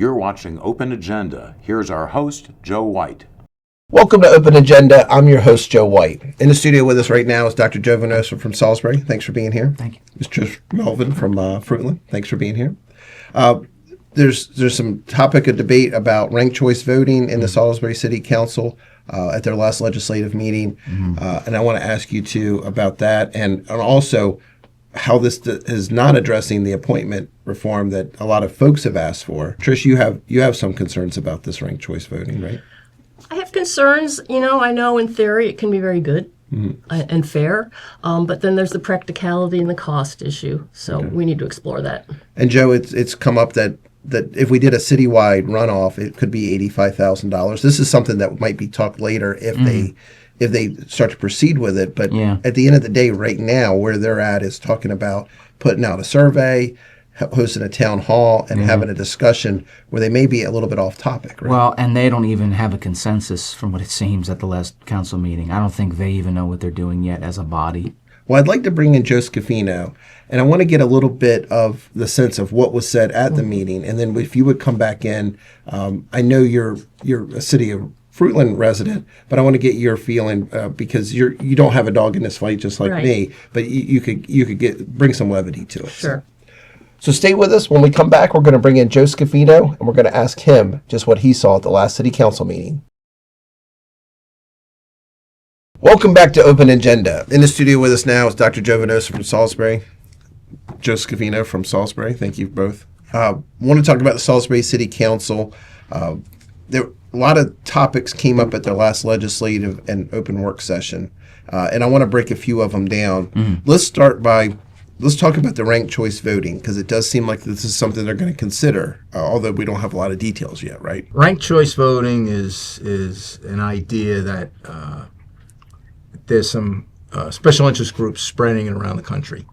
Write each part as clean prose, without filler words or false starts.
You're watching Open Agenda. Here's our host, Joe White. Welcome to Open Agenda. I'm your host, Joe White. In the studio with us right now is Dr. Joe Venosa from Salisbury. Thanks for being here. Thank you. Mr. Melvin from Fruitland. Thanks for being here. There's some topic of debate about ranked choice voting in the Salisbury City Council at their last legislative meeting. And I want to ask you too about that and also how this is not addressing the appointment reform that a lot of folks have asked for. Trish, you have some concerns about this ranked choice voting, right? I have concerns. I know in theory it can be very good and fair, but then there's the practicality and the cost issue. So we need to explore that. And Joe, it's come up that if we did a citywide runoff, it could be $85,000. This is something that might be talked later if they start to proceed with it. But at the end of the day, right now, where they're at is talking about putting out a survey, hosting a town hall, and having a discussion where they may be a little bit off topic. Right? Well, and they don't even have a consensus from what it seems at the last council meeting. I don't think they even know what they're doing yet as a body. Well, I'd like to bring in Joe Scafino, and I want to get a little bit of the sense of what was said at the meeting. And then if you would come back in, I know you're a City of Fruitland resident, but I want to get your feeling because you don't have a dog in this fight just like me, but you could bring some levity to it. Sure. So stay with us. When we come back, we're going to bring in Joe Scafino, and we're going to ask him just what he saw at the last City Council meeting. Welcome back to Open Agenda. In the studio with us now is Dr. Joe Venosa from Salisbury, Joe Scafino from Salisbury. Thank you both. Want to talk about the Salisbury City Council. There a lot of topics came up at their last legislative and open work session, and I want to break a few of them down. Let's talk about the ranked choice voting, because it does seem like this is something they're going to consider, although we don't have a lot of details yet, right? Ranked choice voting is an idea that there's some special interest groups spreading it around the country.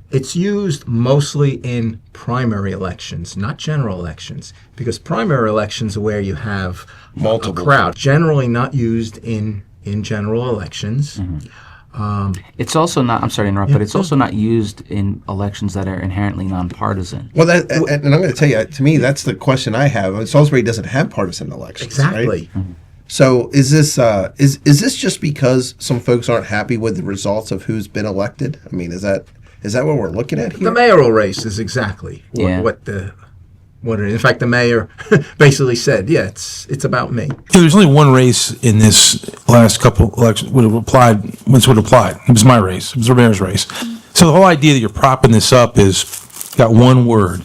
It's used mostly in primary elections, not general elections, because primary elections are where you have multiple crowd. Generally not used in general elections. It's also not, I'm sorry to interrupt, but it's also not used in elections that are inherently nonpartisan. Well, and I'm going to tell you, to me, that's the question I have. I mean, Salisbury doesn't have partisan elections. Exactly. Right? So is this just because some folks aren't happy with the results of who's been elected? I mean, is that what we're looking at here? The mayoral race is exactly what in fact, the mayor basically said, it's about me. There's only one race in this last couple elections would have applied. It was my race. It was the mayor's race. So the whole idea that you're propping this up is got one word,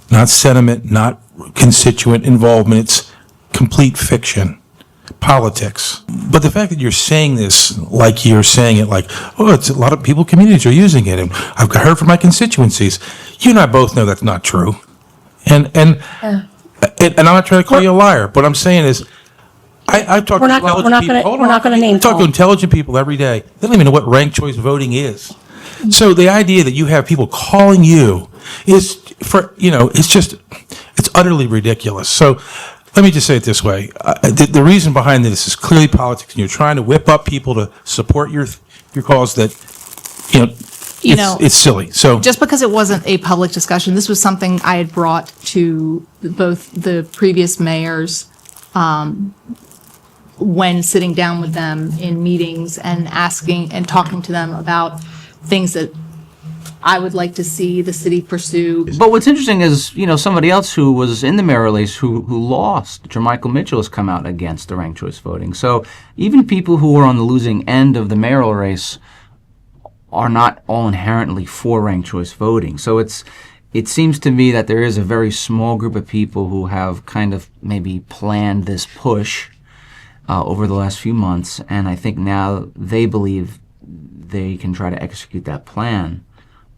not sentiment, not constituent involvement. It's complete fiction. Politics. But the fact that you're saying this like you're saying it like, it's a lot of people, communities are using it, and I've heard from my constituencies. You and I both know that's not true. And I'm not trying to call you a liar. But what I'm saying is, I talk to intelligent people. We're not going to name. I talk to intelligent people every day. They don't even know what ranked choice voting is. So the idea that you have people calling you is it's utterly ridiculous. So let me just say it this way. The reason behind this is clearly politics, and you're trying to whip up people to support your cause that, it's silly. So just because it wasn't a public discussion, this was something I had brought to both the previous mayors when sitting down with them in meetings and asking and talking to them about things that I would like to see the city pursue. But what's interesting is, somebody else who was in the mayoral race who lost, Jermichael Mitchell, has come out against the ranked choice voting. So even people who were on the losing end of the mayoral race are not all inherently for ranked choice voting. So it seems to me that there is a very small group of people who have kind of maybe planned this push over the last few months, and I think now they believe they can try to execute that plan.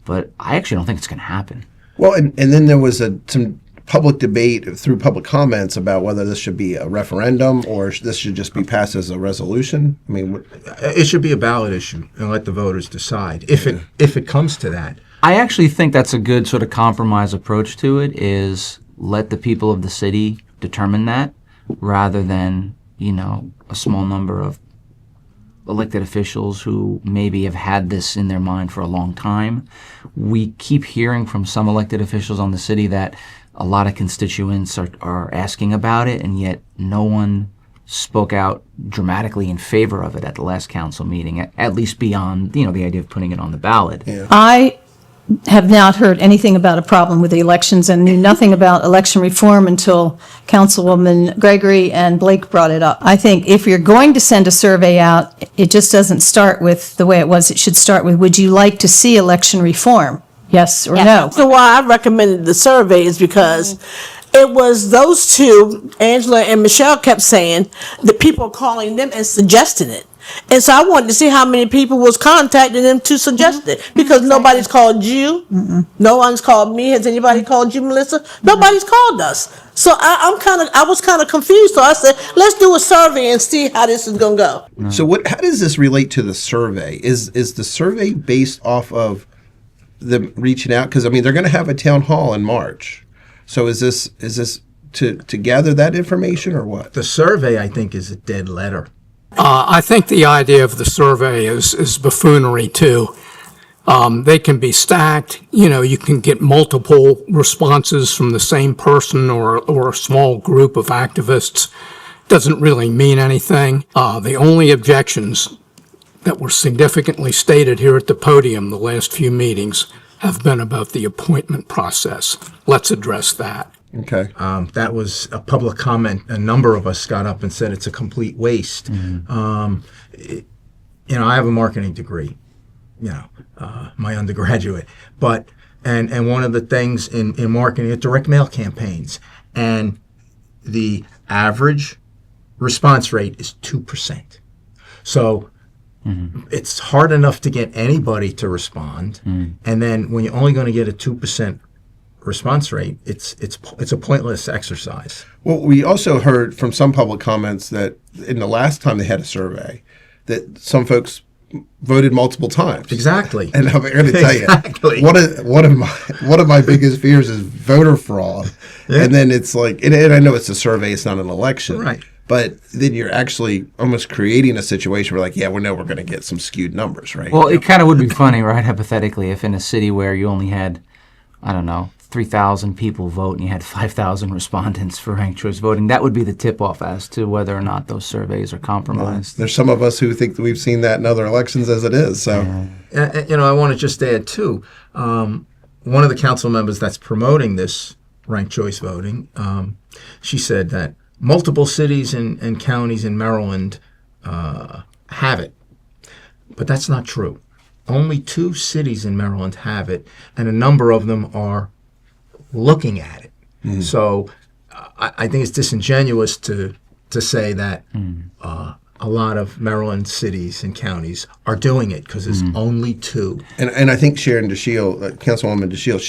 But I actually don't think it's going to happen. Well, and then there was some public debate through public comments about whether this should be a referendum or this should just be passed as a resolution. I mean, it should be a ballot issue and let the voters decide if it comes to that. I actually think that's a good sort of compromise approach to it, is let the people of the city determine that rather than, a small number of elected officials who maybe have had this in their mind for a long time. We keep hearing from some elected officials on the city that a lot of constituents are asking about it, and yet no one spoke out dramatically in favor of it at the last council meeting, at least beyond, the idea of putting it on the ballot. Yeah. I have not heard anything about a problem with the elections and knew nothing about election reform until Councilwoman Gregory and Blake brought it up. I think if you're going to send a survey out, it just doesn't start with the way it was. It should start with, would you like to see election reform? Yes or no? So why I recommended the survey is because it was those two, Angela and Michelle, kept saying that people calling them and suggesting it. And so I wanted to see how many people was contacting them to suggest it, because nobody's called you. No one's called me. Has anybody called you, Melissa? Nobody's called us. So I was kind of confused. So I said, let's do a survey and see how this is going to go. So how does this relate to the survey? Is the survey based off of them reaching out? Because, I mean, they're going to have a town hall in March. So is this to gather that information or what? The survey, I think, is a dead letter. I think the idea of the survey is buffoonery too. They can be stacked. You can get multiple responses from the same person or a small group of activists. Doesn't really mean anything. The only objections that were significantly stated here at the podium the last few meetings have been about the appointment process. Let's address that. Okay. That was a public comment. A number of us got up and said it's a complete waste. I have a marketing degree, my undergraduate. But and one of the things in marketing are direct mail campaigns, and the average response rate is 2%. So it's hard enough to get anybody to respond, and then when you're only going to get a 2% response rate, it's a pointless exercise. Well, we also heard from some public comments that in the last time they had a survey, that some folks voted multiple times. Exactly. And I'm going to tell Exactly. you, one of my biggest fears is voter fraud. Yeah. And then it's like, and I know it's a survey, it's not an election. Right. But then you're actually almost creating a situation where, like, yeah, we know we're going to get some skewed numbers, right? Well, it kind of would be funny, right, hypothetically, if in a city where you only had, 3,000 people vote and you had 5,000 respondents for ranked choice voting, that would be the tip-off as to whether or not those surveys are compromised. There's some of us who think that we've seen that in other elections as it is. So, I want to just add too. One of the council members that's promoting this ranked choice voting, she said that multiple cities and counties in Maryland have it, but that's not true. Only 2 cities in Maryland have it, and a number of them are looking at it. So I think it's disingenuous to say that a lot of Maryland cities and counties are doing it, because there's only 2. and I think Sharon DeShiel, Councilwoman DeShiel,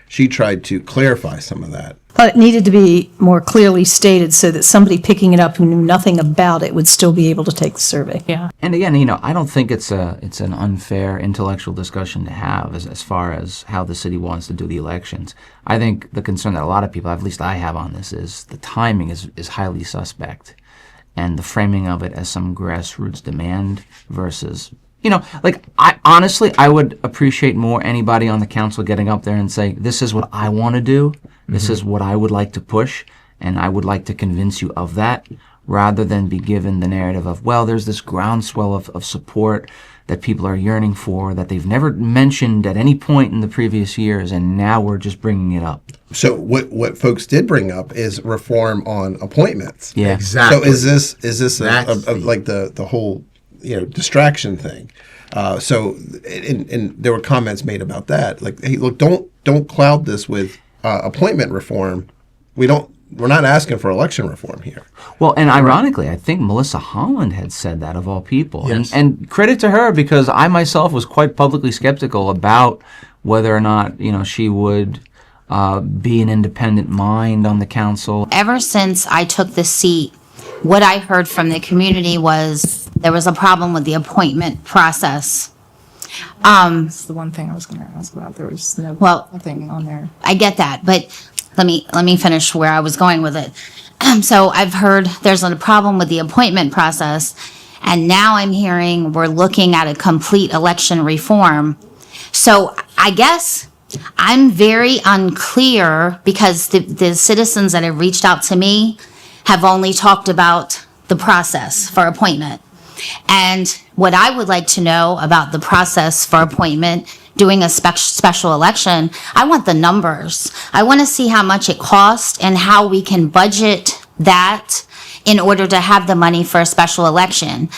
she tried to clarify some of that. But it needed to be more clearly stated so that somebody picking it up who knew nothing about it would still be able to take the survey. Yeah. And again, I don't think it's an unfair intellectual discussion to have as far as how the city wants to do the elections. I think the concern that a lot of people, at least I have on this, is the timing is highly suspect, and the framing of it as some grassroots demand versus, I would appreciate more anybody on the council getting up there and say, this is what I want to do, this is what I would like to push, and I would like to convince you of that, rather than be given the narrative of, well, there's this groundswell of support that people are yearning for that they've never mentioned at any point in the previous years, and now we're just bringing it up. So what folks did bring up is reform on appointments. Yeah. Exactly. So is this like the whole distraction thing? And there were comments made about that. Like, hey, look, don't cloud this with appointment reform. We're not asking for election reform here. Well, and ironically, I think Melissa Holland had said that, of all people. Yes. And credit to her, because I myself was quite publicly skeptical about whether or not, she would be an independent mind on the council. Ever since I took the seat, what I heard from the community was there was a problem with the appointment process. That's the one thing I was going to ask about. There was nothing on there. I get that, but let me finish where I was going with it. So I've heard there's a problem with the appointment process, And now I'm hearing we're looking at a complete election reform. So I guess I'm very unclear because the citizens that have reached out to me have only talked about the process for appointment. And what I would like to know about the process for appointment, doing a special election, I want the numbers. I want to see how much it costs and how we can budget that in order to have the money for a special election.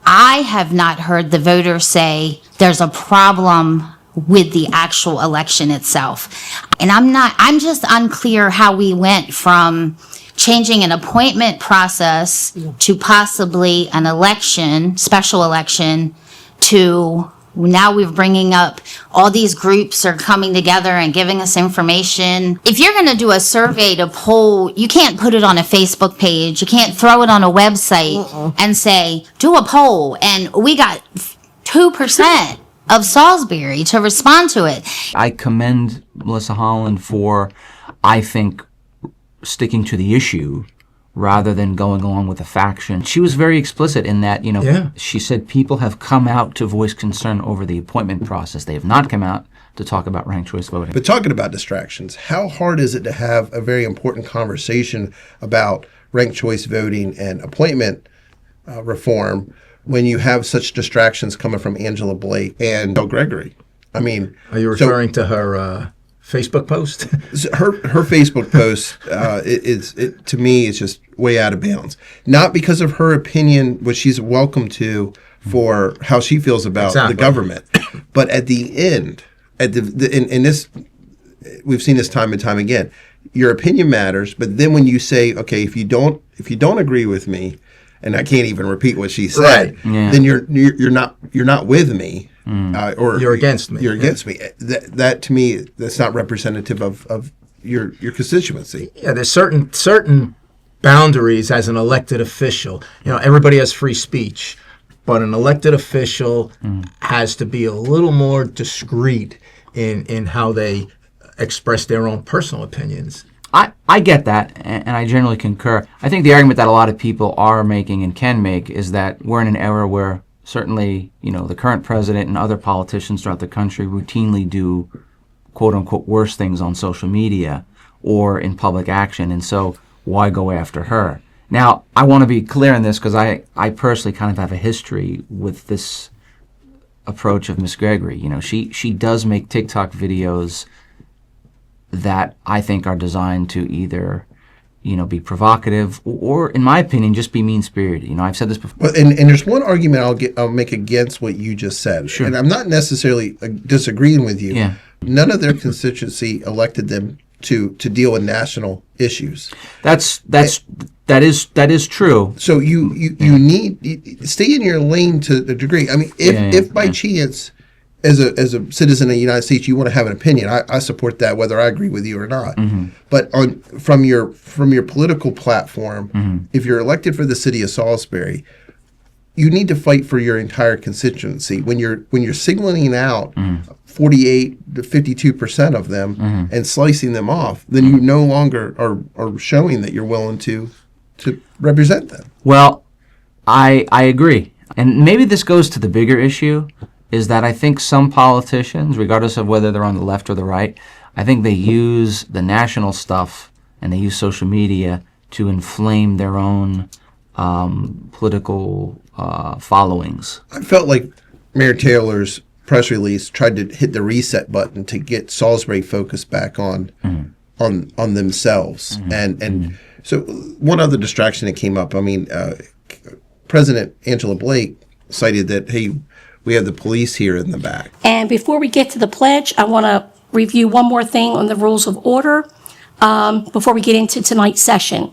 I have not heard the voters say there's a problem with the actual election itself. And I'm just unclear how we went from changing an appointment process to possibly an election, special election, to now we're bringing up all these groups are coming together and giving us information. If you're going to do a survey to poll, you can't put it on a Facebook page. You can't throw it on a website and say, do a poll. And we got 2% of Salisbury to respond to it. I commend Melissa Holland for, I think, sticking to the issue rather than going along with a faction. She was very explicit in that, she said people have come out to voice concern over the appointment process. They have not come out to talk about ranked choice voting. But talking about distractions, how hard is it to have a very important conversation about ranked choice voting and appointment reform when you have such distractions coming from Angela Blake and Bill Gregory? I mean, are you referring to her Facebook post? her Facebook post, it to me, is just way out of bounds. Not because of her opinion, which she's welcome to for how she feels about the government, but at the end, in this, we've seen this time and time again. Your opinion matters, but then when you say, okay, if you don't agree with me, and I can't even repeat what she said, then you're not with me. Or you're against me. You're against me. That to me, that's not representative of your constituency. Yeah, there's certain boundaries as an elected official. Everybody has free speech, but an elected official has to be a little more discreet in how they express their own personal opinions. I get that, and I generally concur. I think the argument that a lot of people are making and can make is that we're in an era where certainly, the current president and other politicians throughout the country routinely do quote-unquote worse things on social media or in public action, and so why go after her? Now, I want to be clear on this because I personally kind of have a history with this approach of Miss Gregory. She does make TikTok videos that I think are designed to either be provocative or, in my opinion, just be mean-spirited. I've said this before. Well, and there's one argument I'll make against what you just said. Sure. And I'm not necessarily disagreeing with you. Yeah. None of their constituency elected them to deal with national issues. That is true. So you need stay in your lane to a degree. I mean, if by chance, as a citizen of the United States, you want to have an opinion, I support that, whether I agree with you or not. Mm-hmm. But from your political platform, if you're elected for the city of Salisbury, you need to fight for your entire constituency. When you're signaling out 48 to 52% of them and slicing them off, then you no longer are showing that you're willing to represent them. Well, I agree. And maybe this goes to the bigger issue, is that I think some politicians, regardless of whether they're on the left or the right, I think they use the national stuff and they use social media to inflame their own political followings. I felt like Mayor Taylor's press release tried to hit the reset button to get Salisbury focused back on themselves. And so one other distraction that came up, I mean, President Angela Blake cited that, hey, we have the police here in the back. And before we get to the pledge, I want to review one more thing on the rules of order before we get into tonight's session.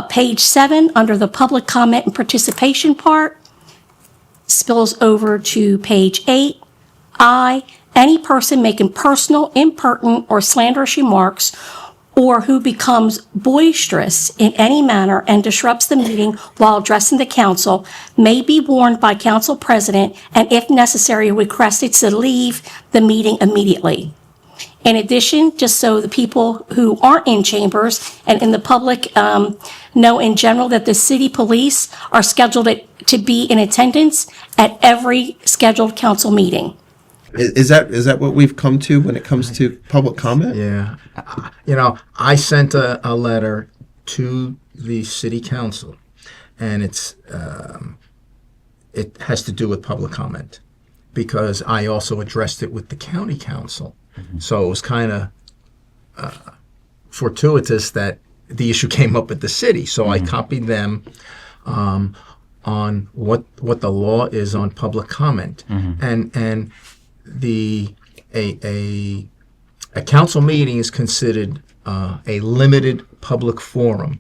Page 7, under the public comment and participation part, spills over to page 8. Any person making personal, impertinent, or slanderous remarks or who becomes boisterous in any manner and disrupts the meeting while addressing the council may be warned by council president and, if necessary, requested to leave the meeting immediately. In addition, just so the people who aren't in chambers and in the public know in general that the city police are scheduled to be in attendance at every scheduled council meeting. Is that what we've come to when it comes to public comment? Yeah. You know, I sent a letter to the city council, and it has to do with public comment, because I also addressed it with the county council. So it was kind of fortuitous that the issue came up at the city. So I copied them on what the law is on public comment, and a council meeting is considered a limited public forum,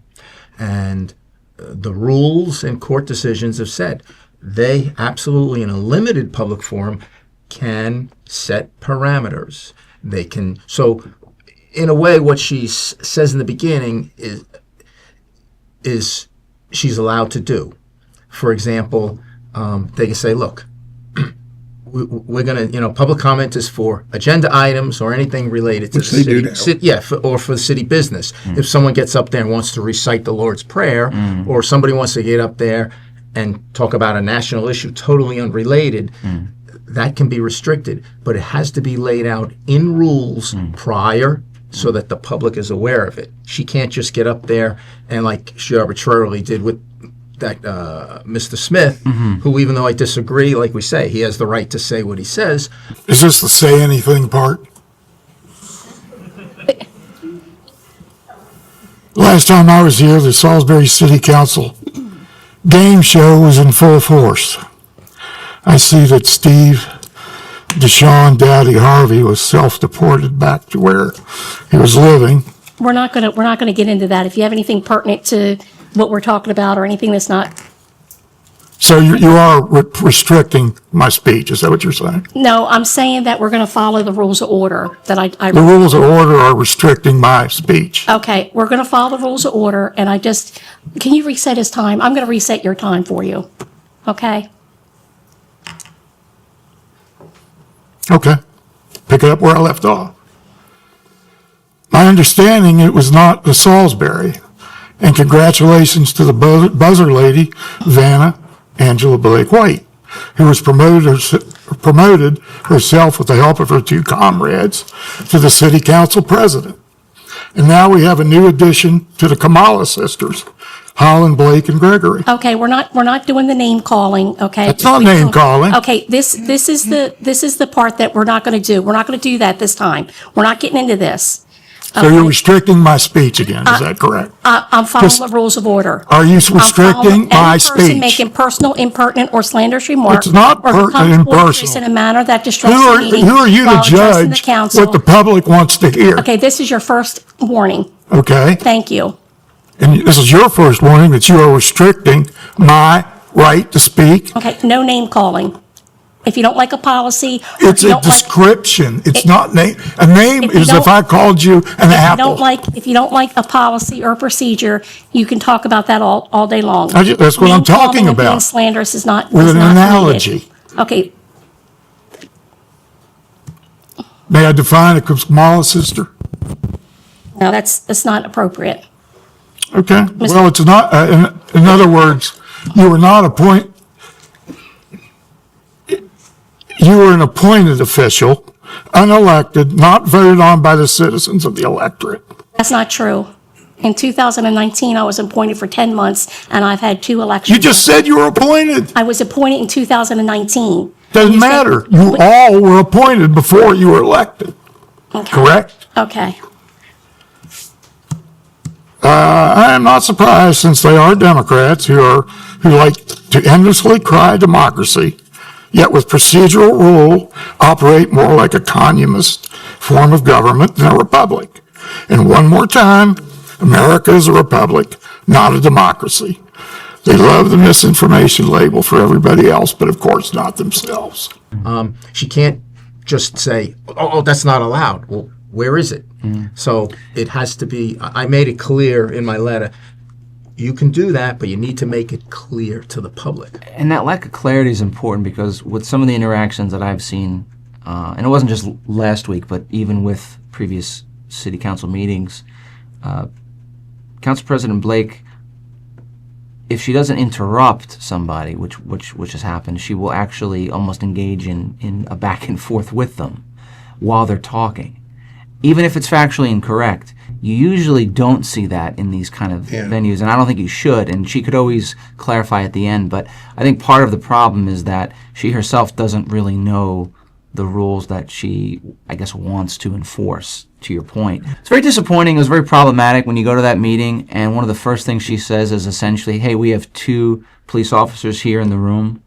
and the rules and court decisions have said they absolutely, in a limited public forum, can set parameters. They can, so in a way, what she says in the beginning is she's allowed to do. For example, they can say, look, we're going to, public comment is for agenda items or anything related to the city. Or for the city business. If someone gets up there and wants to recite the Lord's Prayer, or somebody wants to get up there and talk about a national issue totally unrelated, that can be restricted. But it has to be laid out in rules prior so that the public is aware of it. She can't just get up there and, like she arbitrarily did with that Mr. Smith, who, even though I disagree, like we say, he has the right to say what he says. Is this the say anything part? Last time I was here, the Salisbury City Council game show was in full force. I see that Steve Deshaun Daddy Harvey was self-deported back to where he was living. We're not gonna get into that. If you have anything pertinent to what we're talking about or anything that's not. So you are restricting my speech, is that what you're saying? No, I'm saying that we're gonna follow the rules of order that I The rules of order are restricting my speech. Okay, we're gonna follow the rules of order, and can you reset his time? I'm gonna reset your time for you, okay? Okay, pick it up where I left off. My understanding, it was not the Salisbury. And congratulations to the buzzer lady, Vanna Angela Blake White, who was promoted herself with the help of her two comrades to the city council president. And now we have a new addition to the Kamala sisters, Holland, Blake, and Gregory. Okay, we're not doing the name calling, okay? It's not name calling. Okay, this is the part that we're not gonna do. We're not gonna do that this time. We're not getting into this. So you're restricting my speech again, is that correct? I'm following the rules of order. Are you restricting my Any person speech? making personal, impertinent, or slanderous remarks. It's not or pertinent become and boisterous personal. in a manner that disrupts Who the meeting. are you to while addressing the judge council. what the public wants to hear? Okay, this is your first warning. Okay? Thank you. And this is your first warning that you are restricting my right to speak. Okay, no name calling. If you don't like a policy. or if It's you a don't like- description. It's not name. A name If you is if don't- I called you an apple. If you don't like a policy or procedure, you can talk about that all day long. That's what I'm Name calling talking and being about. slanderous is not. With is an not permitted. analogy. Okay, May I define a Kamala sister? no, that's not appropriate. Okay. Well, it's not, in other words, you were not you were an appointed official, unelected, not voted on by the citizens of the electorate. That's not true. In 2019, I was appointed for 10 months, and I've had 2 elections. You just said you were appointed. I was appointed in 2019. Doesn't You said- matter. You all were appointed before you were elected. Okay. Correct? Okay. I am not surprised, since they are Democrats who like to endlessly cry democracy, yet with procedural rule operate more like a communist form of government than a republic. And one more time, America is a republic, not a democracy. They love the misinformation label for everybody else, but of course not themselves. She can't just say, oh, that's not allowed. Well, where is it? So it has to be, I made it clear in my letter, you can do that, but you need to make it clear to the public. And that lack of clarity is important because with some of the interactions that I've seen, and it wasn't just last week, but even with previous city council meetings, Council President Blake, if she doesn't interrupt somebody, which has happened, she will actually almost engage in a back and forth with them while they're talking. Even if it's factually incorrect, you usually don't see that in these kind of venues, and I don't think you should, and she could always clarify at the end, but I think part of the problem is that she herself doesn't really know the rules that she, I guess, wants to enforce, to your point. It's very disappointing. It was very problematic when you go to that meeting, and one of the first things she says is essentially, hey, we have 2 police officers here in the room,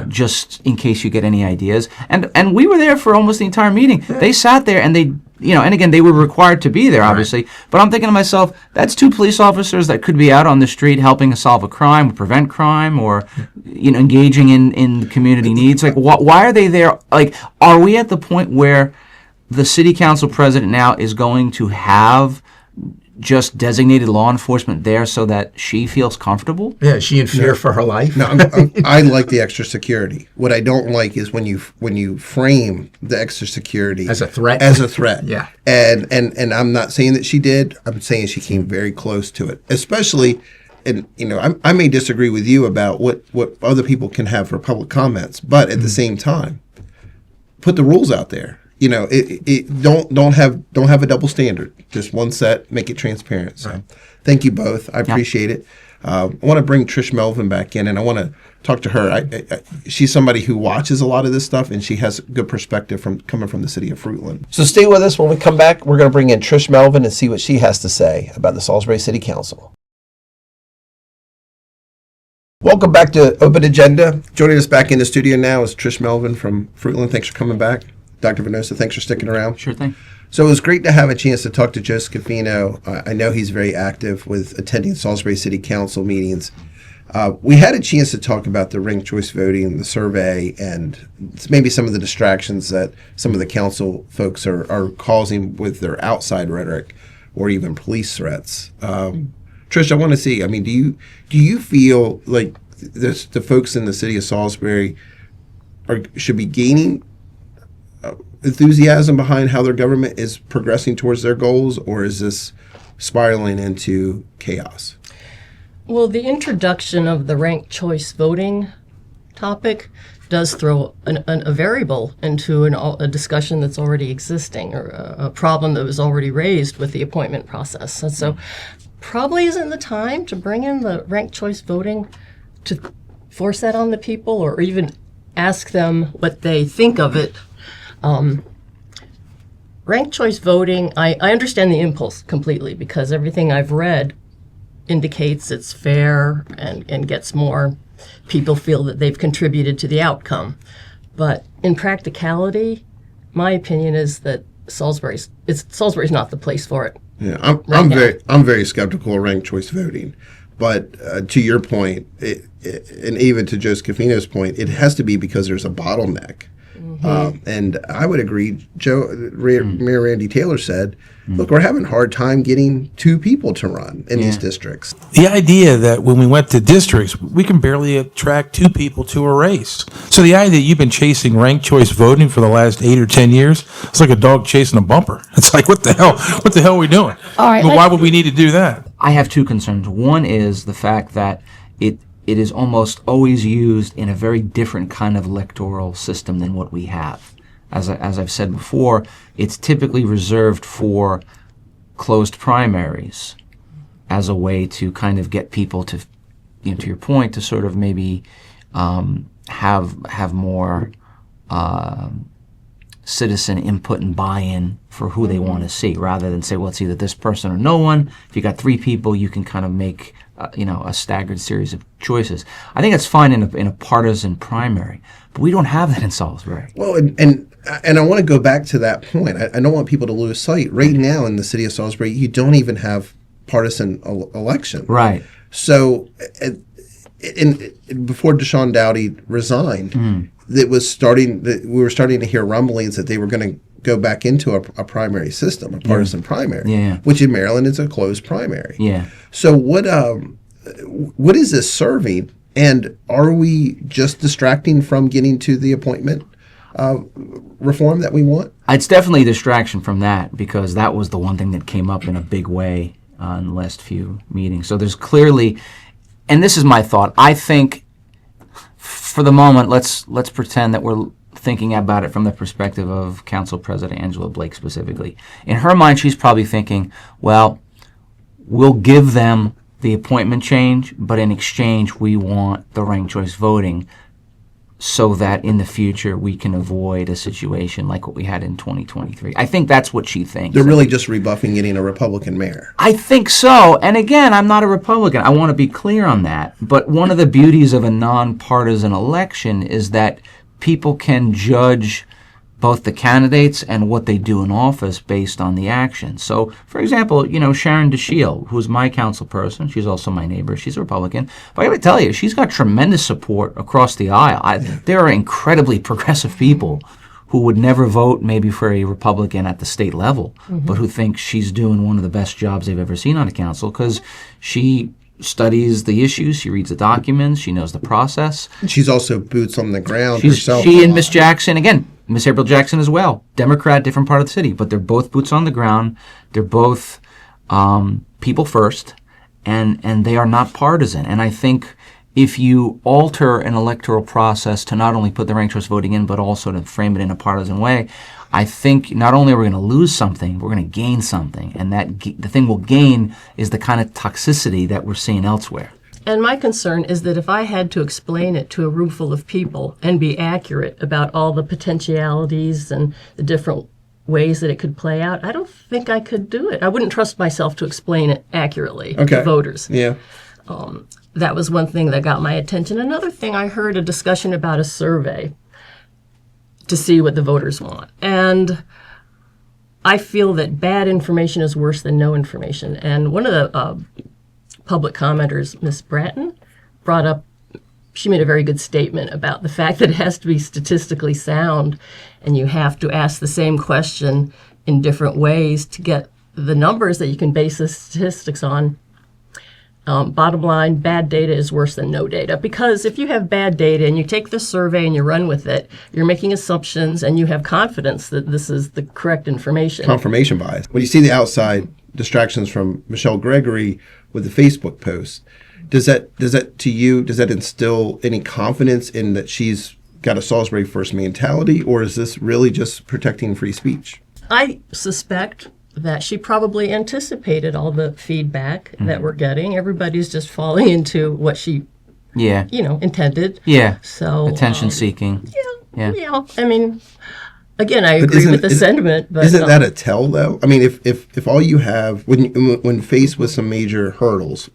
just in case you get any ideas. And we were there for almost the entire meeting. They sat there and they, and again, they were required to be there, obviously. But I'm thinking to myself, that's 2 police officers that could be out on the street helping to solve a crime, or prevent crime, or, engaging in community needs. Like, why are they there? Like, are we at the point where the city council president now is going to have just designated law enforcement there so that she feels comfortable? Yeah, is she in fear for her life? No, I like the extra security. What I don't like is when you frame the extra security as a threat. Yeah. And I'm not saying that she did. I'm saying she came very close to it. Especially, and I may disagree with you about what other people can have for public comments, but at the same time, put the rules out there. Don't have a double standard. Just one set, make it transparent. So, thank you both. I appreciate it. I want to bring Trish Melvin back in, and I want to talk to her. She's somebody who watches a lot of this stuff, and she has good perspective coming from the city of Fruitland. So stay with us. When we come back, we're going to bring in Trish Melvin and see what she has to say about the Salisbury City Council. Welcome back to Open Agenda. Joining us back in the studio now is Trish Melvin from Fruitland. Thanks for coming back. Dr. Venosa, thanks for sticking around. Sure thing. So it was great to have a chance to talk to Joe Scafino. I know he's very active with attending Salisbury City Council meetings. We had a chance to talk about the ranked choice voting, the survey, and maybe some of the distractions that some of the council folks are causing with their outside rhetoric or even police threats. Trish, I want to see, do you feel like the folks in the city of Salisbury should be gaining enthusiasm behind how their government is progressing towards their goals, or is this spiraling into chaos? Well, the introduction of the ranked choice voting topic does throw a variable into a discussion that's already existing, or a problem that was already raised with the appointment process. And so probably isn't the time to bring in the ranked choice voting to force that on the people, or even ask them what they think of it. Ranked choice voting, I understand the impulse completely, because everything I've read indicates it's fair and gets more people feel that they've contributed to the outcome. But in practicality, my opinion is that Salisbury's not the place for it. Yeah, I'm very skeptical of ranked choice voting. But to your point, and even to Joe Scafino's point, it has to be because there's a bottleneck. And I would agree. Mayor Randy Taylor said, look, we're having a hard time getting 2 people to run in these districts. The idea that when we went to districts, we can barely attract 2 people to a race. So the idea that you've been chasing ranked choice voting for the last 8 or 10 years, it's like a dog chasing a bumper. It's like, what the hell? What the hell are we doing? All right, Why would we need to do that? I have 2 concerns. One is the fact that it is almost always used in a very different kind of electoral system than what we have. As I've said before, it's typically reserved for closed primaries as a way to kind of get people to, to your point, to sort of maybe have more citizen input and buy-in for who they want to see, rather than say, well, it's either this person or no one. If you got 3 people, you can kind of make a staggered series of choices. I think that's fine in a partisan primary, but we don't have that in Salisbury. Well, and I want to go back to that point. I don't want people to lose sight. Right now in the city of Salisbury, you don't even have partisan election. Right. So, before Deshaun Dowdy resigned, we were starting to hear rumblings that they were going to go back into a primary system, a partisan primary, which in Maryland is a closed primary. Yeah. So what is this serving, and are we just distracting from getting to the appointment? reform that we want? It's definitely a distraction from that, because that was the one thing that came up in a big way in the last few meetings. So there's clearly, and this is my thought, I think for the moment, let's pretend that we're thinking about it from the perspective of Council President Angela Blake specifically. In her mind, she's probably thinking, well, we'll give them the appointment change, but in exchange, we want the ranked choice voting so that in the future we can avoid a situation like what we had in 2023. I think that's what she thinks. They're really just rebuffing getting a Republican mayor. I think so. And again, I'm not a Republican. I want to be clear on that. But one of the beauties of a nonpartisan election is that people can judge both the candidates and what they do in office based on the action. So, for example, Sharon DeShiel, who's my council person, she's also my neighbor, she's a Republican, but I gotta tell you, she's got tremendous support across the aisle. There are incredibly progressive people who would never vote maybe for a Republican at the state level, but who think she's doing one of the best jobs they've ever seen on a council, because she studies the issues, she reads the documents, she knows the process. She's also boots on the ground herself. She and Miss Jackson, again, Miss April Jackson as well, Democrat, different part of the city, but they're both boots on the ground. They're both people first, and they are not partisan. And I think if you alter an electoral process to not only put the ranked choice voting in, but also to frame it in a partisan way, I think not only are we going to lose something, we're going to gain something. And that the thing we'll gain is the kind of toxicity that we're seeing elsewhere. And my concern is that if I had to explain it to a room full of people and be accurate about all the potentialities and the different ways that it could play out, I don't think I could do it. I wouldn't trust myself to explain it accurately to voters. Yeah. That was one thing that got my attention. Another thing, I heard a discussion about a survey to see what the voters want. And I feel that bad information is worse than no information. And one of the public commenters, Ms. Bratton, brought up, she made a very good statement about the fact that it has to be statistically sound and you have to ask the same question in different ways to get the numbers that you can base the statistics on. Bottom line, bad data is worse than no data, because if you have bad data and you take the survey and you run with it, you're making assumptions and you have confidence that this is the correct information. Confirmation bias. When you see the outside distractions from Michelle Gregory with the Facebook post, does that instill any confidence in that she's got a Salisbury first mentality, or is this really just protecting free speech? I suspect that she probably anticipated all the feedback that we're getting. Everybody's just falling into what she, intended. Yeah. So attention seeking. Yeah. I mean, again, I agree with the sentiment, but isn't that a tell though? I mean, if all you have when faced with some major hurdles,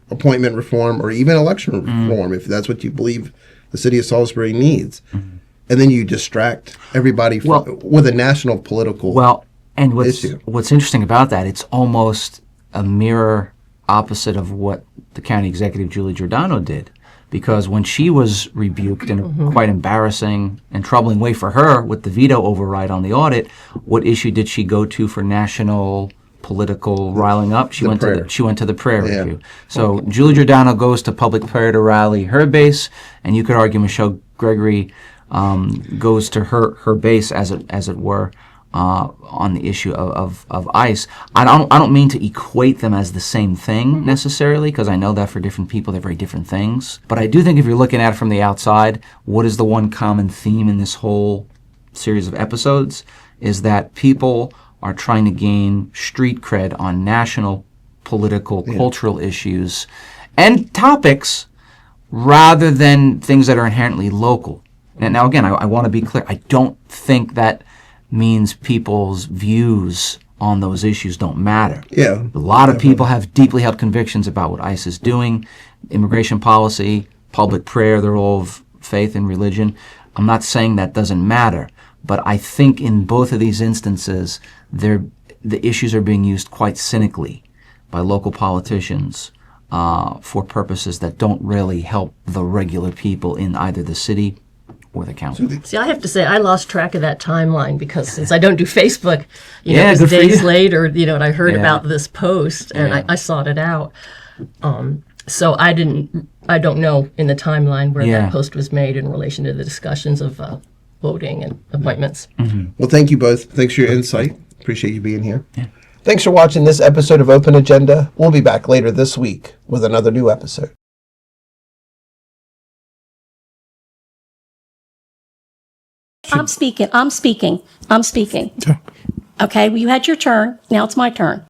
appointment reform or even election reform, if that's what you believe the city of Salisbury needs, and then you distract everybody with a national political and issue. What's interesting about that, it's almost a mirror opposite of what the county executive, Julie Giordano, did. Because when she was rebuked in a quite embarrassing and troubling way for her with the veto override on the audit, what issue did she go to for national political riling up? She went to the prayer review. So Julie Giordano goes to public prayer to rally her base, and you could argue Michelle Gregory goes to her base, as it were, on the issue of ICE. I don't mean to equate them as the same thing necessarily, because I know that for different people they're very different things. But I do think if you're looking at it from the outside, what is the one common theme in this whole series of episodes is that people are trying to gain street cred on national, political, cultural issues and topics rather than things that are inherently local. And now again, I want to be clear. I don't think that means people's views on those issues don't matter. Yeah. A lot of people have deeply held convictions about what ICE is doing, immigration policy, public prayer, they're all of faith and religion. I'm not saying that doesn't matter, but I think in both of these instances, the issues are being used quite cynically by local politicians for purposes that don't really help the regular people in either the city or the county. See, I have to say, I lost track of that timeline because since I don't do Facebook, it was days later, and I heard about this post and I sought it out. So I don't know in the timeline where that post was made in relation to the discussions of voting and appointments. Well, thank you both. Thanks for your insight. Appreciate you being here. Thanks for watching this episode of Open Agenda. We'll be back later this week with another new episode. I'm speaking. Okay, well, you had your turn. Now it's my turn.